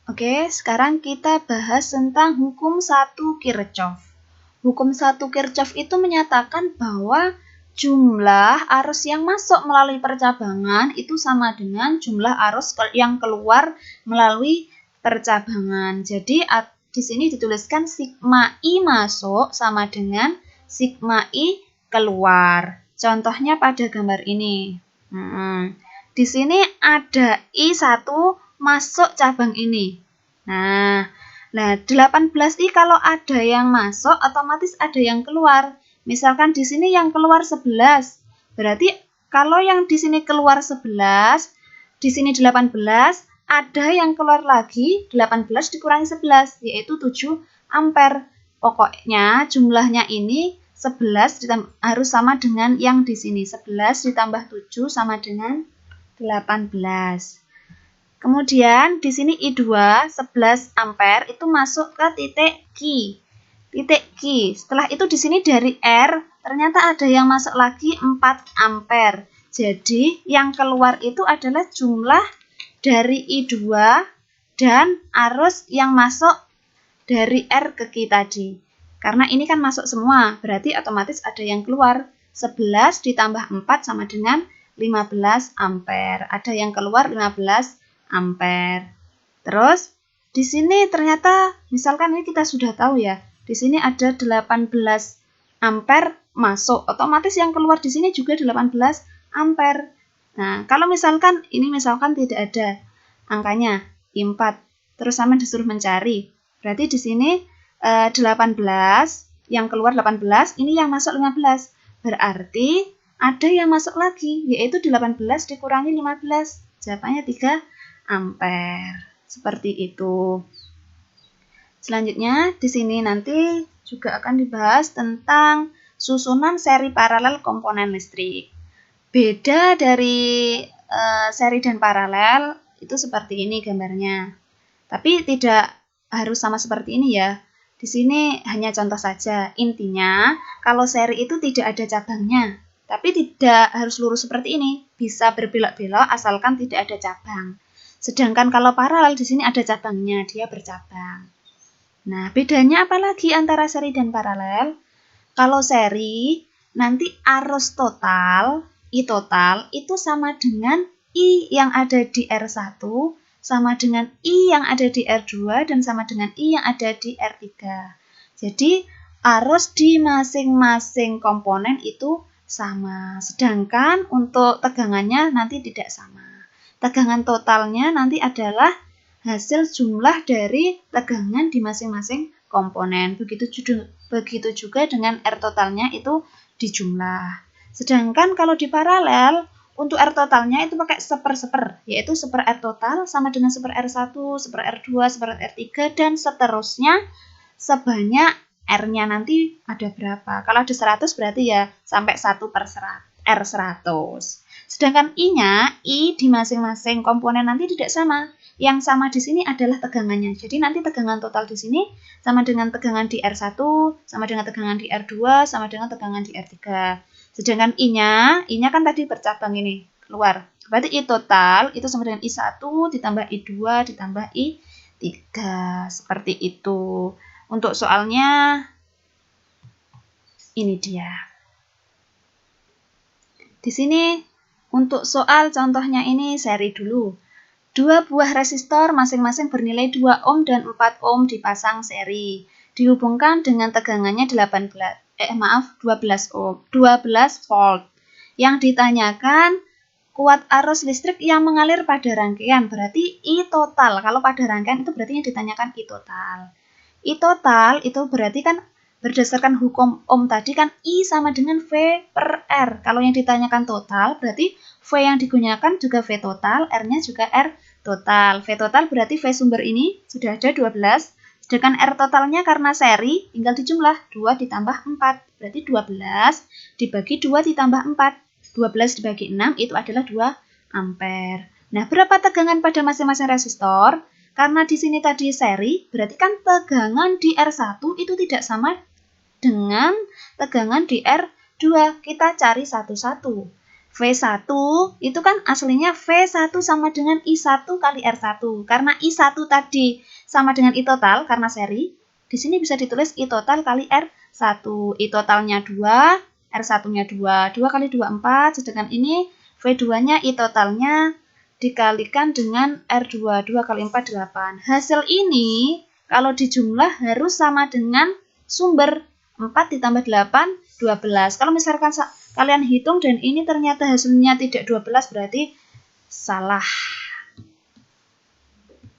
Oke, sekarang kita bahas tentang hukum 1 Kirchhoff. Hukum 1 Kirchhoff itu menyatakan bahwa jumlah arus yang masuk melalui percabangan itu sama dengan jumlah arus yang keluar melalui percabangan. Jadi di sini dituliskan sigma I masuk sama dengan sigma I keluar. Contohnya pada gambar ini. Di sini ada I1 masuk cabang ini. Nah, 18I kalau ada yang masuk, otomatis ada yang keluar. Misalkan di sini yang keluar 11. Berarti kalau yang di sini keluar 11, di sini 18, ada yang keluar lagi 18 dikurangi 11, yaitu 7 ampere. Pokoknya jumlahnya ini 11 harus sama dengan yang di sini. 11 ditambah 7 sama dengan 18. Kemudian di sini I2 11 ampere itu masuk ke titik Q. Titik Q. Setelah itu di sini dari R ternyata ada yang masuk lagi 4 ampere. Jadi yang keluar itu adalah jumlah dari I2 dan arus yang masuk dari R ke Q tadi. Karena ini kan masuk semua, berarti otomatis ada yang keluar. 11 ditambah 4 sama dengan 15 ampere. Ada yang keluar 15 ampere. Terus di sini ternyata misalkan ini kita sudah tahu ya. Di sini ada 18 ampere masuk. Otomatis yang keluar di sini juga 18 ampere. Nah, kalau misalkan tidak ada angkanya I4, terus sama disuruh mencari. Berarti di sini 18 yang keluar 18, ini yang masuk 15. Berarti ada yang masuk lagi, yaitu 18 dikurangi 15. Jawabannya 3 ampere. Seperti itu. Selanjutnya di sini nanti juga akan dibahas tentang susunan seri paralel komponen listrik. Beda dari seri dan paralel itu seperti ini gambarnya. Tapi tidak harus sama seperti ini ya. Di sini hanya contoh saja. Intinya kalau seri itu tidak ada cabangnya. Tapi tidak harus lurus seperti ini. Bisa berbelok-belok asalkan tidak ada cabang. Sedangkan kalau paralel di sini ada cabangnya, dia bercabang. Nah, bedanya apa lagi antara seri dan paralel? Kalau seri, nanti arus total, I total, itu sama dengan I yang ada di R1, sama dengan I yang ada di R2, dan sama dengan I yang ada di R3. Jadi, arus di masing-masing komponen itu sama. Sedangkan untuk tegangannya nanti tidak sama. Tegangan totalnya nanti adalah hasil jumlah dari tegangan di masing-masing komponen. Begitu juga dengan R totalnya itu dijumlah. Sedangkan kalau di paralel, untuk R totalnya itu pakai seper-seper, yaitu seper R total sama dengan seper R1, seper R2, seper R3, dan seterusnya sebanyak R-nya nanti ada berapa. Kalau ada 100 berarti ya sampai 1 per R100. Sedangkan I-nya, I di masing-masing komponen nanti tidak sama. Yang sama di sini adalah tegangannya. Jadi nanti tegangan total di sini sama dengan tegangan di R1, sama dengan tegangan di R2, sama dengan tegangan di R3. Sedangkan I-nya kan tadi bercabang ini, keluar. Berarti I total itu sama dengan I1 ditambah I2 ditambah I3. Seperti itu. Untuk soalnya, ini dia. Di sini, untuk soal contohnya ini seri dulu. 2 buah resistor masing-masing bernilai 2 ohm dan 4 ohm dipasang seri. Dihubungkan dengan tegangannya 12 volt. Yang ditanyakan kuat arus listrik yang mengalir pada rangkaian. Berarti I total. Kalau pada rangkaian itu berarti yang ditanyakan I total. I total itu berarti kan berdasarkan hukum ohm tadi kan I sama dengan V per R. Kalau yang ditanyakan total berarti V yang digunakan juga V total, R-nya juga R total. V total berarti V sumber ini sudah ada 12. Sedangkan R totalnya karena seri tinggal dijumlah 2 ditambah 4. Berarti 12 dibagi 2 ditambah 4. 12 dibagi 6 itu adalah 2 ampere. Nah, berapa tegangan pada masing-masing resistor? Karena di sini tadi seri, berarti kan tegangan di R1 itu tidak sama dengan tegangan di R2. Kita cari satu-satu. V1 itu kan aslinya V1 sama dengan I1 kali R1. Karena I1 tadi sama dengan I total karena seri, di sini bisa ditulis I total kali R1. I totalnya 2, R1-nya 2. 2 kali 2, 4. Sedangkan ini V2-nya I totalnya dikalikan dengan R2. 2 kali 4, 8. Hasil ini kalau dijumlah harus sama dengan sumber. 4 ditambah 8, 12. Kalau misalkan kalian hitung dan ini ternyata hasilnya tidak 12, berarti salah.